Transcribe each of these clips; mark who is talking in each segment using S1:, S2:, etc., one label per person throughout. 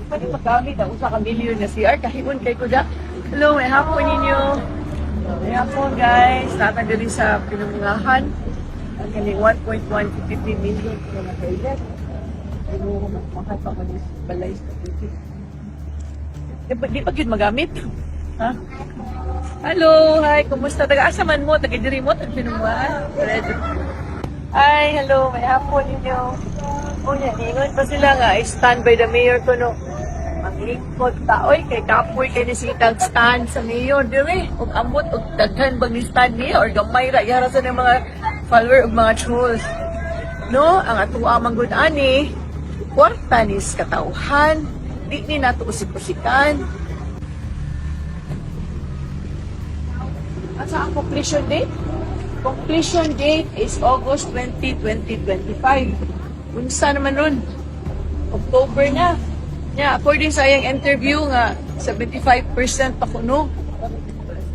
S1: Pwede magamit ang usa ka milyon na CR kahimon kay kuda. Hello, may hapon ninyo. May hapon guys. Tatagali sa pinungahan. Ang galing 1.153 million na toilet. Ano, mahal pa man yung balay sa toilet. Di pa yun magamit? Ha? Hello, hi, kumusta? Taga-asa man mo? Taga-diri mo? Taga-pinungahan? Hi, hello, may hapon ninyo. O yan, ingon pa sila nga, stand by the mayor ko no. Ang lingkod taoy, kay kapoy kay nisitang stand sa mayor, dire. Ug ambot, ug daghan bang ni stand niya, or gamay ra, yara sa ng mga follower ug mga trolls. No, ang atuwa manggod ani, kwarta ni katauhan, di ni nato usik-usikan. At sa ang completion date? Completion date is August 20, 2025. Unsa naman ron? October na. Yeah, according sa iyang interview nga 75% pa kuno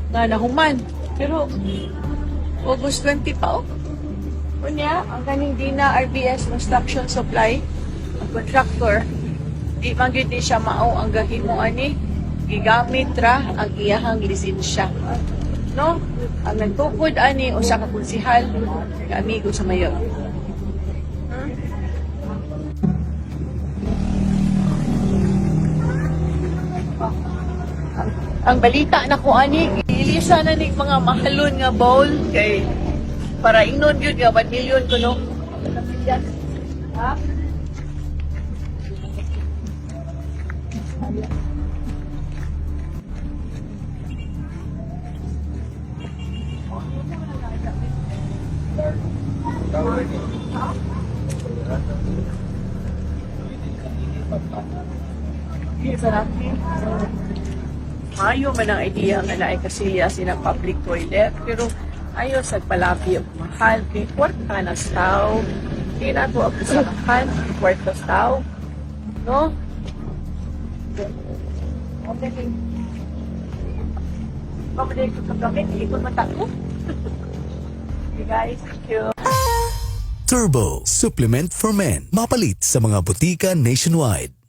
S1: nga nahuman. Pero August 20 pa oh. Kunya, ang kaning Dina RBS Construction Supply, ang contractor, di man gyud ni siya mao ang gahimo ani, gigamit ra ang iyahang lisensya. No? Ang nagtukod ani usa ka konsehal, ka amigo sa mayor. Ang balita na ko ani, ilisa na ni mga mahalon nga bowl kay para inon yun nga 1 million kuno. Ha? Mayo man ang idea nga naay kasilya sinang public toilet pero ayo sa palabi og mahal kay kwarta na staw. Di na to ang usahan kwarta staw. No? Okay. Pabalik ko sa gamit, ikon mata ko. Okay guys, thank you.
S2: Turbo Supplement for Men. Mapalit sa mga butika nationwide.